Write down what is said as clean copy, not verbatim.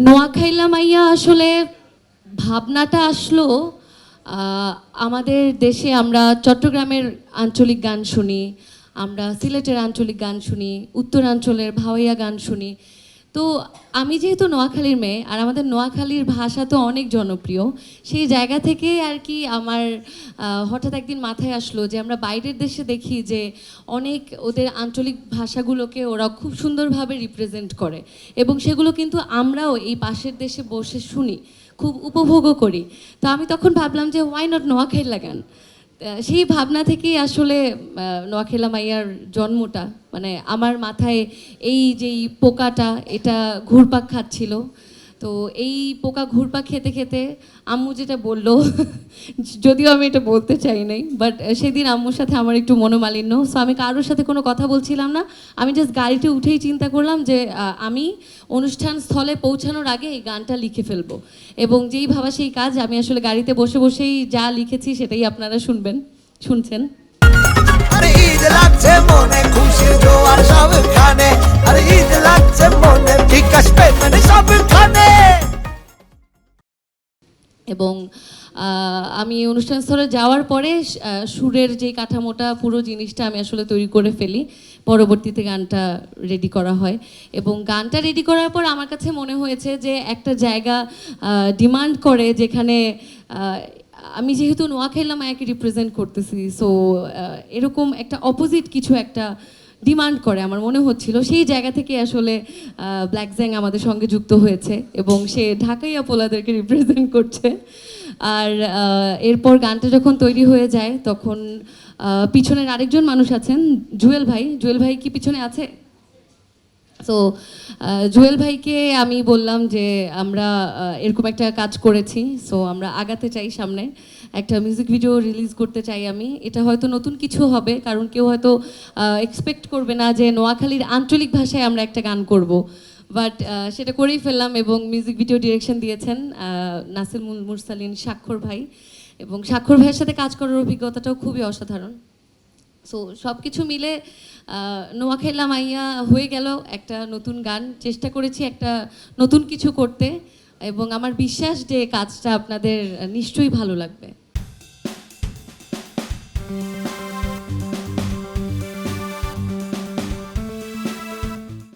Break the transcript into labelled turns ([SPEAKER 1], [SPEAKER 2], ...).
[SPEAKER 1] নোয়াখাইলা মাইয়া আসলে ভাবনাটা আসলো আমাদের দেশে আমরা চট্টগ্রামের আঞ্চলিক গান শুনি, আমরা সিলেটের আঞ্চলিক গান শুনি, উত্তরাঞ্চলের ভাওয়াইয়া গান শুনি। তো আমি যেহেতু নোয়াখালীর মেয়ে আর আমাদের নোয়াখালীর ভাষা তো অনেক জনপ্রিয়, সেই জায়গা থেকে আর কি আমার হঠাৎ একদিন মাথায় আসলো যে আমরা বাইরের দেশে দেখি যে অনেক ওদের আঞ্চলিক ভাষাগুলোকে ওরা খুব সুন্দরভাবে রিপ্রেজেন্ট করে এবং সেগুলো কিন্তু আমরাও এই পাশের দেশে বসে শুনি, খুব উপভোগও করি। তো আমি তখন ভাবলাম যে হোয়াই নট নোয়াখাইলা গান। সেই ভাবনা থেকেই আসলে নোয়াখাইলা মাইয়ার জন্মটা। মানে আমার মাথায় এই যেই পোকাটা এটা ঘুরপাক খাচ্ছিল, তো এই পোকা ঘুরপাক খেতে খেতে আম্মু যেটা বললো যদিও আমি এটা বলতে চাই নাই, বাট সেদিন আম্মুর সাথে আমার একটু মনোমালিন্য, সো আমি কারোর সাথে কোনো কথা বলছিলাম না। আমি জাস্ট গাড়িতে উঠেই চিন্তা করলাম যে আমি অনুষ্ঠান স্থলে পৌঁছানোর আগে এই গানটা লিখে ফেলবো, এবং যেই ভাবা সেই কাজ। আমি আসলে গাড়িতে বসে বসেই যা লিখেছি সেটাই আপনারা শুনছেন।
[SPEAKER 2] আরে ঈদ লাগছে মনে খুশির জোয়ার সবখানে, আরে ঈদ লাগছে মনে বিকাশ পেমেন্ট সবখানে।
[SPEAKER 1] এবং আমি অনুষ্ঠানস্থলে যাওয়ার পরে সুরের যে কাঠামোটা পুরো জিনিসটা আমি আসলে তৈরি করে ফেলি, পরবর্তীতে গানটা রেডি করা হয়। এবং গানটা রেডি করার পর আমার কাছে মনে হয়েছে যে একটা জায়গা ডিমান্ড করে, যেখানে আমি যেহেতু নোয়াখাইলা মায়াকে রিপ্রেজেন্ট করতেছি, সো এরকম একটা অপোজিট কিছু একটা ডিমান্ড করে আমার মনে হচ্ছিল। সেই জায়গা থেকে আসলে ব্ল্যাক জ্যাং আমাদের সঙ্গে যুক্ত হয়েছে এবং সে ঢাকাইয়া পোলাদেরকে রিপ্রেজেন্ট করছে। আর এরপর গানটা যখন তৈরি হয়ে যায় তখন পিছনের আরেকজন মানুষ আছেন, জুয়েল ভাই। জুয়েল ভাই কি পিছনে আছে? তো জুয়েল ভাইকে আমি বললাম যে আমরা এরকম একটা কাজ করেছি, সো আমরা আগাতে চাই, সামনে একটা মিউজিক ভিডিও রিলিজ করতে চাই আমি। এটা হয়তো নতুন কিছু হবে, কারণ কেউ হয়তো এক্সপেক্ট করবে না যে নোয়াখালীর আঞ্চলিক ভাষায় আমরা একটা গান করব, বাট সেটা করেই ফেললাম। এবং মিউজিক ভিডিও ডিরেকশন দিয়েছেন নাসির মুরসালিন স্বাক্ষর ভাই, এবং স্বাক্ষর ভাইয়ের সাথে কাজ করার অভিজ্ঞতাটাও খুবই অসাধারণ। সো সব কিছু মিলে নোয়াখাইলা মাইয়া হয়ে গেল একটা নতুন গান। চেষ্টা করেছি একটা নতুন কিছু করতে, এবং আমার বিশ্বাস যে কাজটা আপনাদের নিশ্চয়ই ভালো লাগবে।